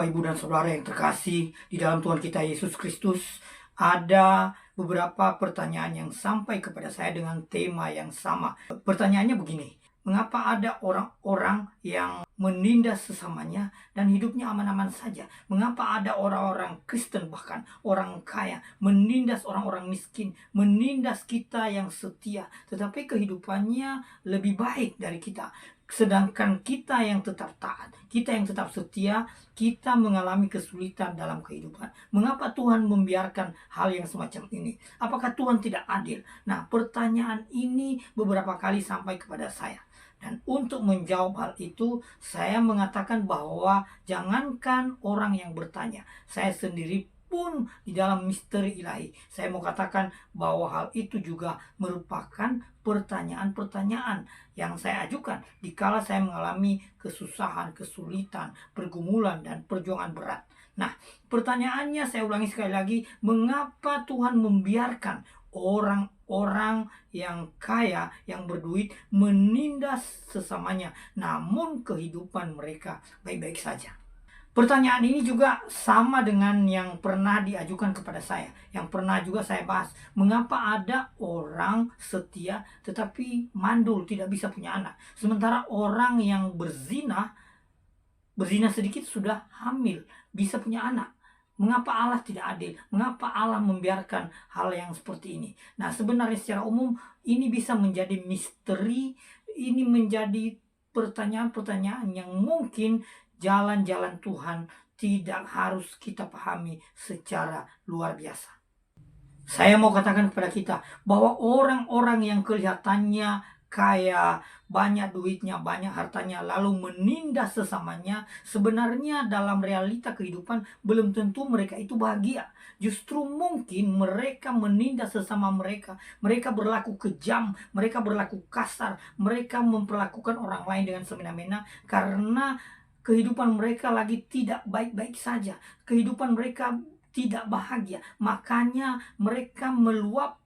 Bapak, Ibu, dan Saudara yang terkasih di dalam Tuhan kita Yesus Kristus, ada beberapa pertanyaan yang sampai kepada saya dengan tema yang sama. Pertanyaannya begini, mengapa ada orang-orang yang menindas sesamanya dan hidupnya aman-aman saja? Mengapa ada orang-orang Kristen, bahkan orang kaya, menindas orang-orang miskin, menindas kita yang setia, tetapi kehidupannya lebih baik dari kita? Sedangkan kita yang tetap taat, kita yang tetap setia, kita mengalami kesulitan dalam kehidupan. Mengapa Tuhan membiarkan hal yang semacam ini? Apakah Tuhan tidak adil? Nah, pertanyaan ini beberapa kali sampai kepada saya. Dan untuk menjawab hal itu, saya mengatakan bahwa jangankan orang yang bertanya, saya sendiri pun di dalam misteri ilahi, saya mau katakan bahwa hal itu juga merupakan pertanyaan-pertanyaan yang saya ajukan dikala saya mengalami kesusahan, kesulitan, pergumulan, dan perjuangan berat. Nah, pertanyaannya saya ulangi sekali lagi, mengapa Tuhan membiarkan orang-orang yang kaya, yang berduit, menindas sesamanya, namun kehidupan mereka baik-baik saja? Pertanyaan ini juga sama dengan yang pernah diajukan kepada saya, yang pernah juga saya bahas. Mengapa ada orang setia tetapi mandul, tidak bisa punya anak? Sementara orang yang berzina sedikit sudah hamil, bisa punya anak. Mengapa Allah tidak adil? Mengapa Allah membiarkan hal yang seperti ini? Nah, sebenarnya secara umum ini bisa menjadi misteri, ini menjadi pertanyaan-pertanyaan yang mungkin jalan-jalan Tuhan tidak harus kita pahami secara luar biasa. Saya mau katakan kepada kita bahwa orang-orang yang kelihatannya kaya, banyak duitnya, banyak hartanya, lalu menindas sesamanya, sebenarnya dalam realita kehidupan belum tentu mereka itu bahagia. Justru mungkin mereka menindas sesama mereka, mereka berlaku kejam, mereka berlaku kasar, mereka memperlakukan orang lain dengan semena-mena karena kehidupan mereka lagi tidak baik-baik saja. Kehidupan mereka tidak bahagia. Makanya mereka meluapkan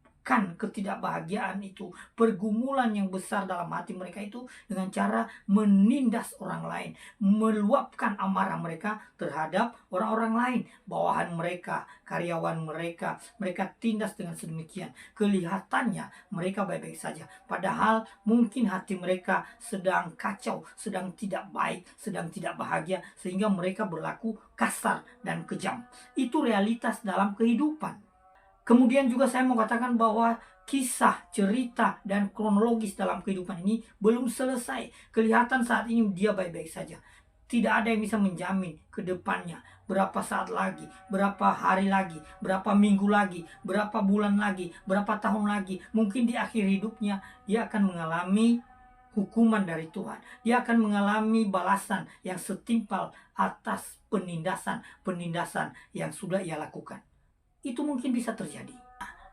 ketidakbahagiaan itu, pergumulan yang besar dalam hati mereka itu dengan cara menindas orang lain, meluapkan amarah mereka terhadap orang-orang lain, bawahan mereka, karyawan mereka, mereka tindas dengan sedemikian. Kelihatannya mereka baik-baik saja, padahal mungkin hati mereka sedang kacau, sedang tidak baik, sedang tidak bahagia, sehingga mereka berlaku kasar dan kejam. Itu realitas dalam kehidupan. Kemudian juga saya mau katakan bahwa kisah, cerita, dan kronologis dalam kehidupan ini belum selesai. Kelihatan saat ini dia baik-baik saja. Tidak ada yang bisa menjamin ke depannya berapa saat lagi, berapa hari lagi, berapa minggu lagi, berapa bulan lagi, berapa tahun lagi. Mungkin di akhir hidupnya dia akan mengalami hukuman dari Tuhan. Dia akan mengalami balasan yang setimpal atas penindasan yang sudah ia lakukan. Itu mungkin bisa terjadi.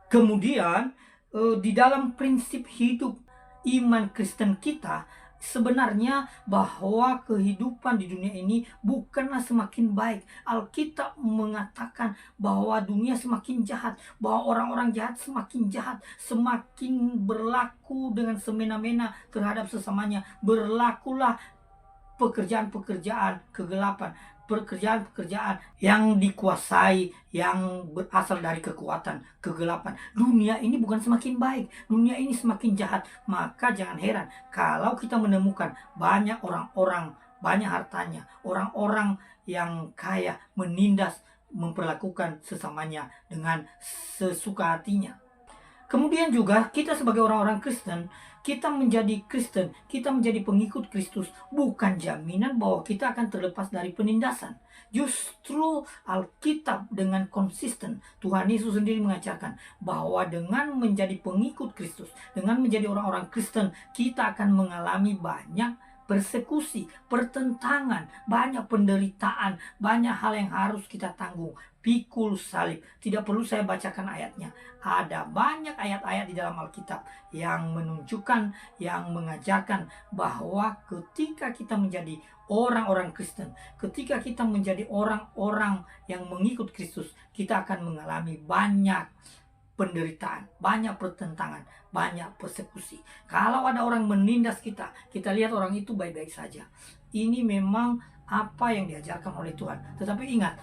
Kemudian di dalam prinsip hidup iman Kristen kita, sebenarnya bahwa kehidupan di dunia ini bukanlah semakin baik. Alkitab mengatakan bahwa dunia semakin jahat, bahwa orang-orang jahat, semakin berlaku dengan semena-mena terhadap sesamanya. Berlakulah pekerjaan-pekerjaan kegelapan, pekerjaan-pekerjaan yang dikuasai, yang berasal dari kekuatan kegelapan. Dunia ini bukan semakin baik, dunia ini semakin jahat. Maka jangan heran kalau kita menemukan banyak orang-orang, banyak hartanya, orang-orang yang kaya menindas, memperlakukan sesamanya dengan sesuka hatinya. Kemudian juga kita sebagai orang-orang Kristen, kita menjadi Kristen, kita menjadi pengikut Kristus bukan jaminan bahwa kita akan terlepas dari penindasan. Justru Alkitab dengan konsisten, Tuhan Yesus sendiri mengajarkan bahwa dengan menjadi pengikut Kristus, dengan menjadi orang-orang Kristen, kita akan mengalami banyak persekusi, pertentangan, banyak penderitaan, banyak hal yang harus kita tanggung. Pikul salib, tidak perlu saya bacakan ayatnya. Ada banyak ayat-ayat di dalam Alkitab yang menunjukkan, yang mengajarkan bahwa ketika kita menjadi orang-orang Kristen, ketika kita menjadi orang-orang yang mengikut Kristus, kita akan mengalami banyak penderitaan, banyak pertentangan, banyak persekusi. Kalau ada orang menindas kita, kita lihat orang itu baik-baik saja. Ini memang apa yang diajarkan oleh Tuhan. Tetapi ingat,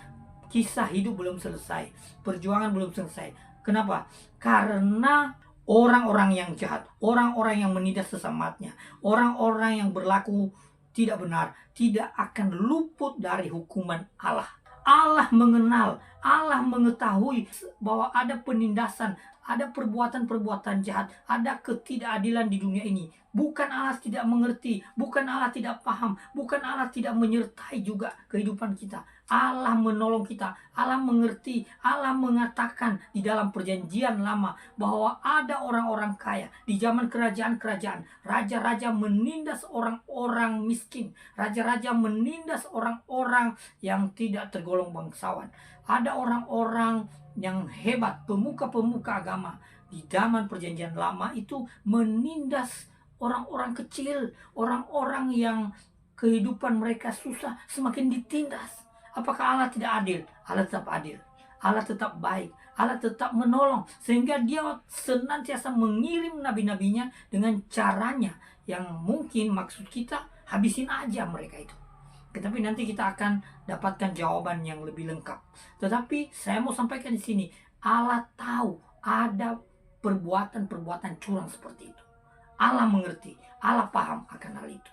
kisah hidup belum selesai, perjuangan belum selesai. Kenapa? Karena orang-orang yang jahat, orang-orang yang menindas sesamanya, orang-orang yang berlaku tidak benar, tidak akan luput dari hukuman Allah. Allah mengenal, Allah mengetahui bahwa ada penindasan, ada perbuatan-perbuatan jahat, ada ketidakadilan di dunia ini. Bukan Allah tidak mengerti, bukan Allah tidak paham, bukan Allah tidak menyertai juga kehidupan kita. Allah menolong kita, Allah mengerti, Allah mengatakan di dalam perjanjian lama bahwa ada orang-orang kaya di zaman kerajaan-kerajaan. Raja-raja menindas orang-orang miskin, raja-raja menindas orang-orang yang tidak tergolong bangsawan. Ada orang-orang yang hebat, pemuka-pemuka agama di zaman perjanjian lama itu menindas orang-orang kecil, orang-orang yang kehidupan mereka susah, semakin ditindas. Apakah Allah tidak adil? Allah tetap adil. Allah tetap baik. Allah tetap menolong. Sehingga dia senantiasa mengirim nabi-nabinya dengan caranya yang mungkin maksud kita habisin aja mereka itu. Tetapi nanti kita akan dapatkan jawaban yang lebih lengkap. Tetapi saya mau sampaikan di sini, Allah tahu ada perbuatan-perbuatan curang seperti itu. Allah mengerti, Allah paham akan hal itu.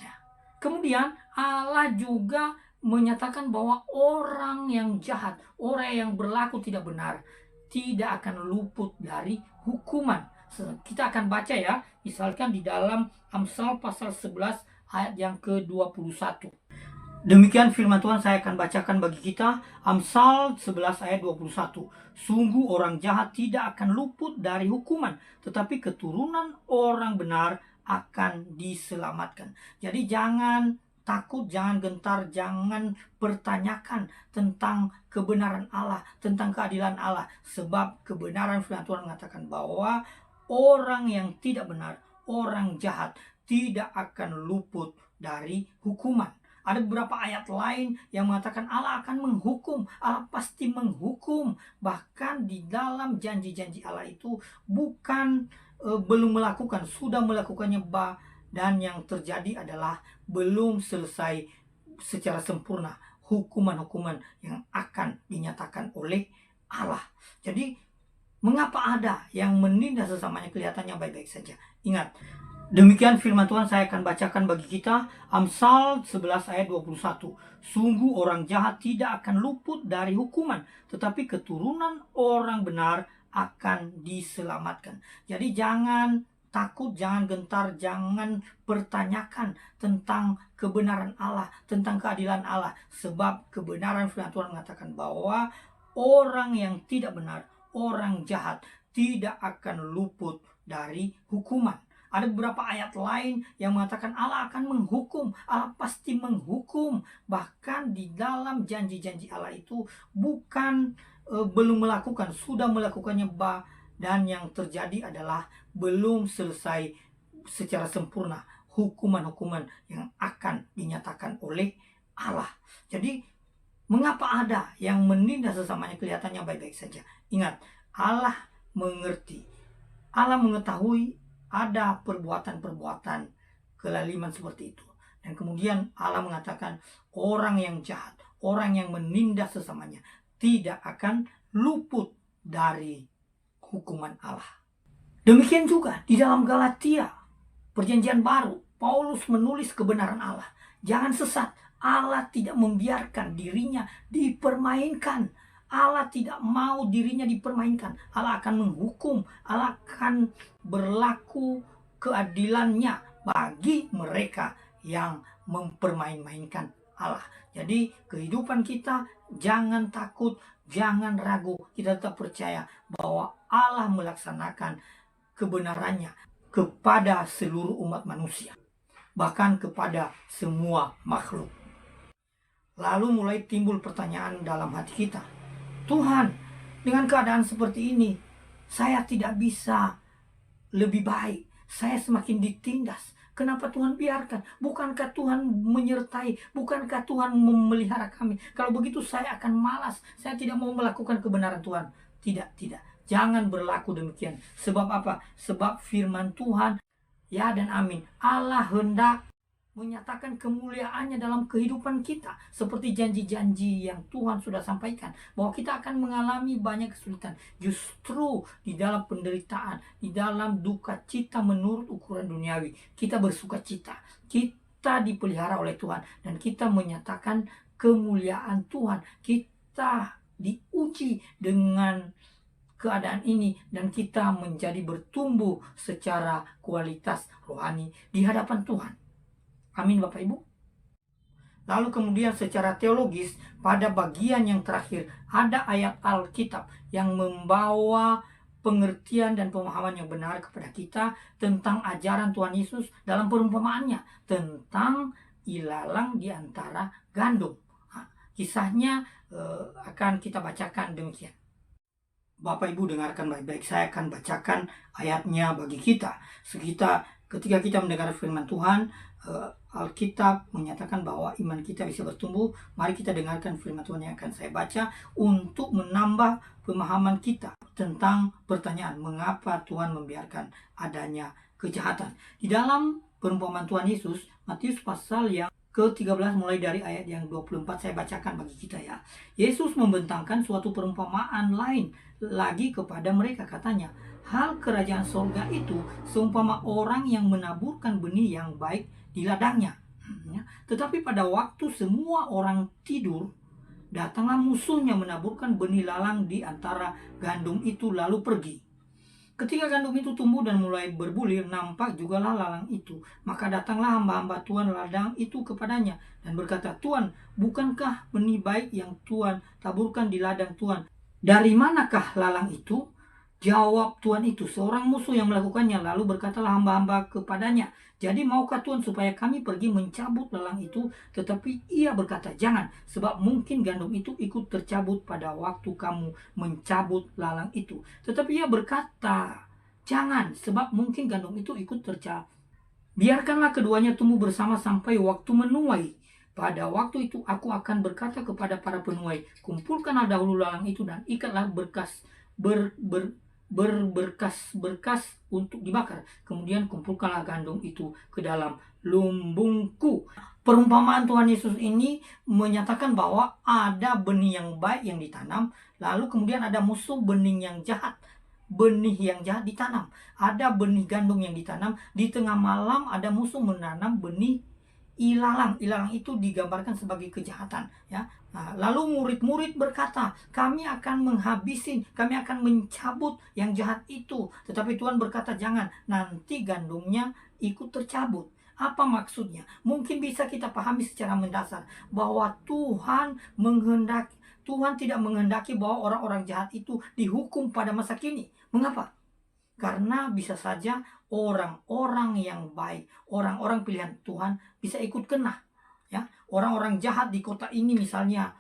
Ya. Kemudian Allah juga menyatakan bahwa orang yang jahat, orang yang berlaku tidak benar, tidak akan luput dari hukuman. Kita akan baca ya, misalkan di dalam Amsal pasal 11 ayat yang ke-21. Demikian firman Tuhan saya akan bacakan bagi kita. Amsal 11 ayat 21. Sungguh orang jahat tidak akan luput dari hukuman, tetapi keturunan orang benar akan diselamatkan. Jadi jangan takut, jangan gentar, jangan pertanyakan tentang kebenaran Allah, tentang keadilan Allah. Sebab kebenaran firman Tuhan mengatakan bahwa orang yang tidak benar, orang jahat, tidak akan luput dari hukuman. Ada beberapa ayat lain yang mengatakan Allah akan menghukum, Allah pasti menghukum. Bahkan di dalam janji-janji Allah itu bukan belum melakukan, sudah melakukannya, dan yang terjadi adalah belum selesai secara sempurna hukuman-hukuman yang akan dinyatakan oleh Allah. Jadi mengapa ada yang menindas sesamanya kelihatannya baik-baik saja? Ingat, demikian firman Tuhan saya akan bacakan bagi kita. Amsal 11 ayat 21. Sungguh orang jahat tidak akan luput dari hukuman, tetapi keturunan orang benar akan diselamatkan. Jadi jangan takut, jangan gentar, jangan pertanyakan tentang kebenaran Allah, tentang keadilan Allah. Sebab kebenaran firman Tuhan mengatakan bahwa orang yang tidak benar, orang jahat, tidak akan luput dari hukuman. Ada beberapa ayat lain yang mengatakan Allah akan menghukum, Allah pasti menghukum. Bahkan di dalam janji-janji Allah itu bukan belum melakukan, sudah melakukannya, dan yang terjadi adalah belum selesai secara sempurna hukuman-hukuman yang akan dinyatakan oleh Allah. Jadi mengapa ada yang menindas sesamanya kelihatannya baik-baik saja? Ingat, Allah mengerti, Allah mengetahui ada perbuatan-perbuatan kelaliman seperti itu. Dan kemudian Allah mengatakan orang yang jahat, orang yang menindas sesamanya tidak akan luput dari hukuman Allah. Demikian juga di dalam Galatia, perjanjian baru, Paulus menulis kebenaran Allah. Jangan sesat, Allah tidak membiarkan dirinya dipermainkan. Allah tidak mau dirinya dipermainkan. Allah akan menghukum, Allah akan berlaku keadilannya bagi mereka yang mempermain-mainkan Allah. Jadi kehidupan kita jangan takut, jangan ragu. Kita tetap percaya bahwa Allah melaksanakan kebenarannya kepada seluruh umat manusia, bahkan kepada semua makhluk. Lalu mulai timbul pertanyaan dalam hati kita, Tuhan, dengan keadaan seperti ini, saya tidak bisa lebih baik, saya semakin ditindas. Kenapa Tuhan biarkan? Bukankah Tuhan menyertai? Bukankah Tuhan memelihara kami? Kalau begitu saya akan malas, saya tidak mau melakukan kebenaran Tuhan. Tidak. Jangan berlaku demikian. Sebab apa? Sebab firman Tuhan, ya dan amin, Allah hendak menyatakan kemuliaannya dalam kehidupan kita. Seperti janji-janji yang Tuhan sudah sampaikan, bahwa kita akan mengalami banyak kesulitan. Justru di dalam penderitaan, di dalam duka cita menurut ukuran duniawi, kita bersuka cita. Kita dipelihara oleh Tuhan, dan kita menyatakan kemuliaan Tuhan. Kita diuji dengan keadaan ini, dan kita menjadi bertumbuh secara kualitas rohani di hadapan Tuhan. Amin Bapak Ibu. Lalu kemudian secara teologis, pada bagian yang terakhir ada ayat Alkitab yang membawa pengertian dan pemahaman yang benar kepada kita tentang ajaran Tuhan Yesus dalam perumpamaannya tentang ilalang di antara gandum. Kisahnya akan kita bacakan demikian. Bapak Ibu dengarkan baik-baik, saya akan bacakan ayatnya bagi kita. Ketika kita mendengar firman Tuhan, Alkitab menyatakan bahwa iman kita bisa bertumbuh. Mari kita dengarkan firman Tuhan yang akan saya baca untuk menambah pemahaman kita tentang pertanyaan mengapa Tuhan membiarkan adanya kejahatan. Di dalam perumpamaan Tuhan Yesus, Matius pasal yang ke-13 mulai dari ayat yang 24 saya bacakan bagi kita ya. Yesus membentangkan suatu perumpamaan lain lagi kepada mereka, katanya, hal kerajaan sorga itu seumpama orang yang menaburkan benih yang baik di ladangnya. Tetapi pada waktu semua orang tidur, datanglah musuhnya menaburkan benih lalang di antara gandum itu lalu pergi. Ketika gandum itu tumbuh dan mulai berbulir, nampak jugalah lalang itu. Maka datanglah hamba-hamba Tuhan ladang itu kepadanya dan berkata, Tuhan, bukankah benih baik yang Tuhan taburkan di ladang Tuhan? Dari manakah lalang itu? Jawab Tuhan itu, seorang musuh yang melakukannya. Lalu berkatalah hamba-hamba kepadanya, jadi maukah Tuhan supaya kami pergi mencabut lalang itu? Tetapi ia berkata, jangan, sebab mungkin gandum itu ikut tercabut pada waktu kamu mencabut lalang itu. Tetapi ia berkata, jangan, sebab mungkin gandum itu ikut tercabut. Biarkanlah keduanya tumbuh bersama sampai waktu menuai. Pada waktu itu aku akan berkata kepada para penuai, kumpulkanlah dahulu lalang itu dan ikatlah berkas-berkas untuk dibakar. Kemudian kumpulkanlah gandum itu ke dalam lumbungku. Perumpamaan Tuhan Yesus ini menyatakan bahwa ada benih yang baik yang ditanam, lalu kemudian ada musuh benih yang jahat. Benih yang jahat ditanam. Ada benih gandum yang ditanam. Di tengah malam ada musuh menanam benih ilalang. Ilalang itu digambarkan sebagai kejahatan, ya. Nah, lalu murid-murid berkata, kami akan menghabisin, kami akan mencabut yang jahat itu. Tetapi Tuhan berkata, jangan, nanti gandumnya ikut tercabut. Apa maksudnya? Mungkin bisa kita pahami secara mendasar bahwa Tuhan tidak menghendaki bahwa orang-orang jahat itu dihukum pada masa kini. Mengapa? Karena bisa saja orang-orang yang baik, orang-orang pilihan Tuhan bisa ikut kena. Ya, orang-orang jahat di kota ini misalnya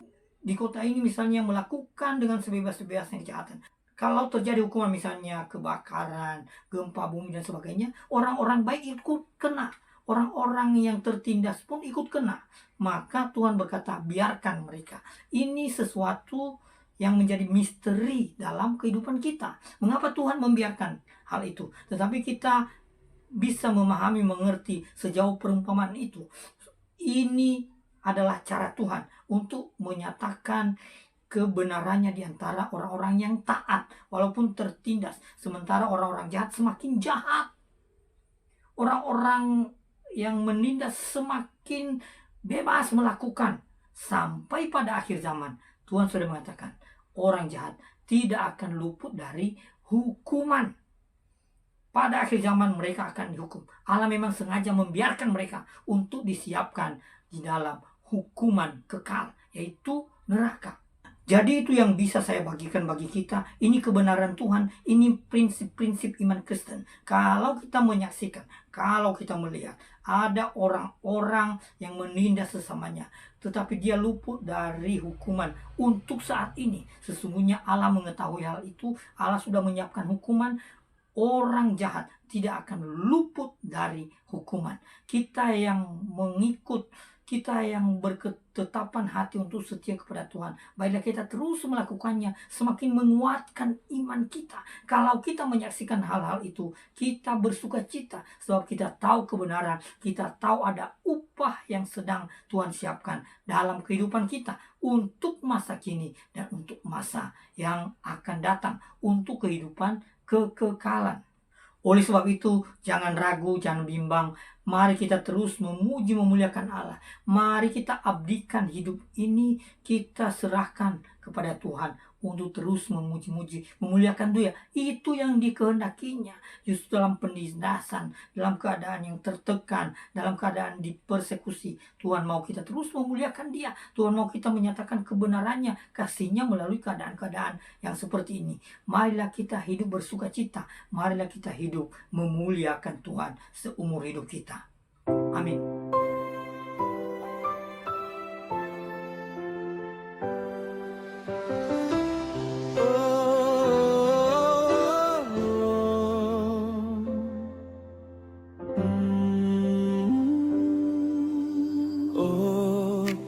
melakukan dengan sebebas-bebasnya kejahatan. Kalau terjadi hukuman misalnya kebakaran, gempa bumi dan sebagainya, orang-orang baik ikut kena. Orang-orang yang tertindas pun ikut kena. Maka Tuhan berkata, biarkan mereka. Ini sesuatu yang menjadi misteri dalam kehidupan kita. Mengapa Tuhan membiarkan hal itu? Tetapi kita bisa memahami, mengerti sejauh perumpamaan itu. Ini adalah cara Tuhan untuk menyatakan kebenarannya di antara orang-orang yang taat walaupun tertindas. Sementara orang-orang jahat semakin jahat. Orang-orang yang menindas semakin bebas melakukan. Sampai pada akhir zaman, Tuhan sudah mengatakan, orang jahat tidak akan luput dari hukuman. Pada akhir zaman mereka akan dihukum. Allah memang sengaja membiarkan mereka untuk disiapkan di dalam hukuman kekal, yaitu neraka. Jadi itu yang bisa saya bagikan bagi kita. Ini kebenaran Tuhan, ini prinsip-prinsip iman Kristen. Kalau kita menyaksikan, kalau kita melihat ada orang-orang yang menindas sesamanya, tetapi dia luput dari hukuman untuk saat ini. Sesungguhnya Allah mengetahui hal itu. Allah sudah menyiapkan hukuman. Orang jahat tidak akan luput dari hukuman. Kita yang mengikut, kita yang berketetapan hati untuk setia kepada Tuhan, baiklah kita terus melakukannya, semakin menguatkan iman kita. Kalau kita menyaksikan hal-hal itu, kita bersuka cita, sebab kita tahu kebenaran, kita tahu ada upah yang sedang Tuhan siapkan dalam kehidupan kita, untuk masa kini dan untuk masa yang akan datang, untuk kehidupan kekekalan. Oleh sebab itu, jangan ragu, jangan bimbang. Mari kita terus memuji, memuliakan Allah. Mari kita abdikan hidup ini, kita serahkan kepada Tuhan untuk terus memuji-muji, memuliakan Dia. Itu yang dikehendakinya. Justru dalam penindasan, dalam keadaan yang tertekan, dalam keadaan dipersekusi, Tuhan mau kita terus memuliakan Dia. Tuhan mau kita menyatakan kebenarannya, kasih-Nya melalui keadaan-keadaan yang seperti ini. Marilah kita hidup bersuka cita. Marilah kita hidup memuliakan Tuhan seumur hidup kita. Amin.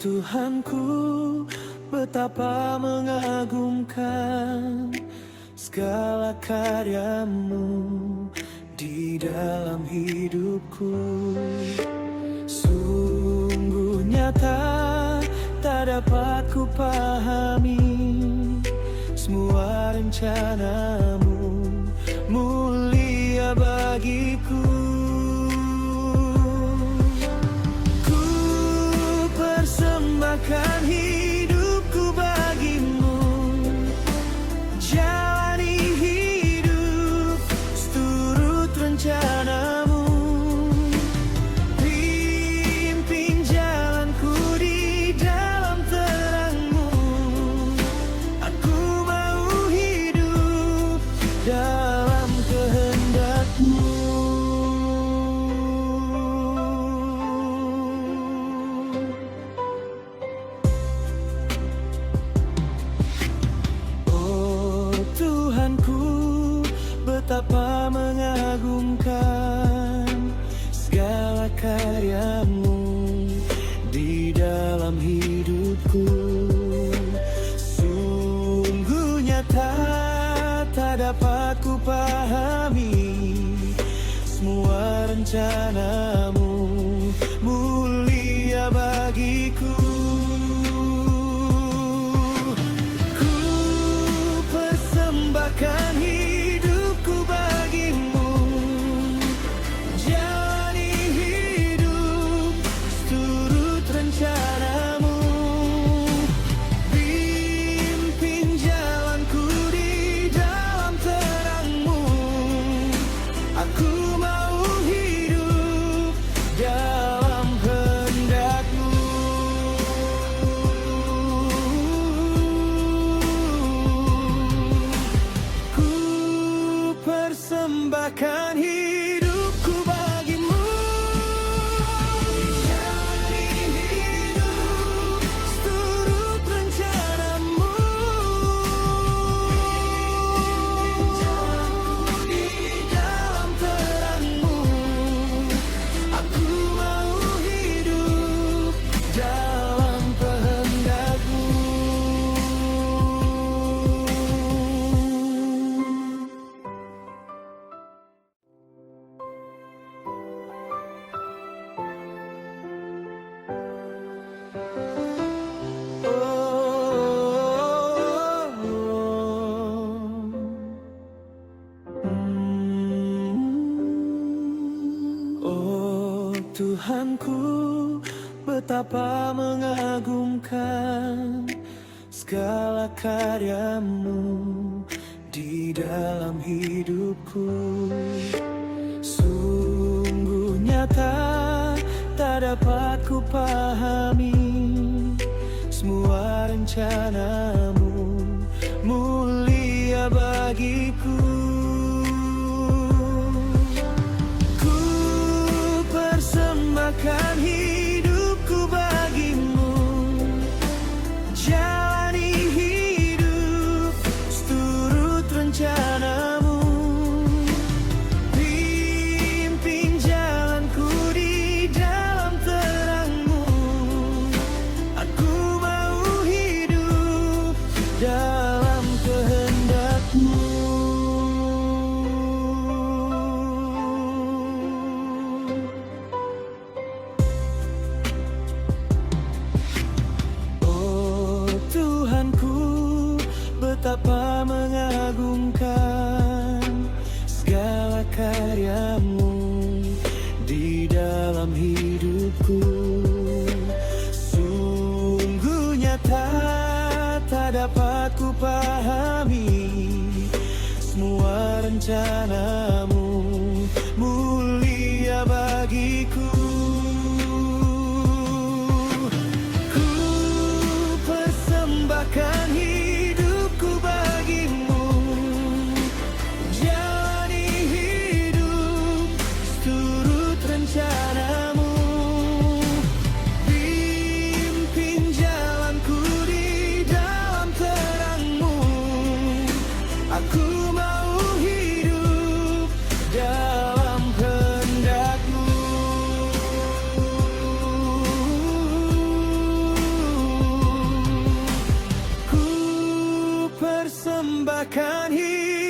Tuhanku, betapa mengagumkan segala karya-Mu di dalam hidupku. Sungguh nyata, tak dapat ku pahami semua rencana-Mu, mulia bagiku. Persembahkan hidupku bagimu, jalani hidup seturut rencana-Mu. Pimpin jalanku di dalam terang-Mu, aku mau hidup dalam kehendak-Mu. Betapa mengagumkan segala karya-Mu di dalam hidupku. Sungguh nyata, tak dapat ku pahami semua rencana-Mu, mulia bagiku. Ku persembahkan hidupku bagimu, jalani hidup seturut rencana-Mu. Pimpin jalanku di dalam terang-Mu, aku mau hidup dalam kehendak-Mu. Ku persembahkan hidupku bagimu, jalani hidup seturut rencana-Mu. Jalanku di dalam terang-Mu, aku mau hidup dalam kehendak-Mu. Oh Tuhanku, betapa mengagumkan segala karya-Mu di dalam hidupku. Sungguh nyata, tak dapat ku pahami semua rencana-Mu, mulia bagiku. Ku persembahkan hidupku bagimu, jalani hidup seturut rencana-Mu. Pimpin jalanku di dalam terang-Mu, rencanamu mulia bagiku. Ku persembahkan hidupku bagimu, jalani hidup seturut rencanamu. Pimpin jalanku di dalam terangmu, aku mau hidup dalam kehendak-Mu. Ku persembahkan hidup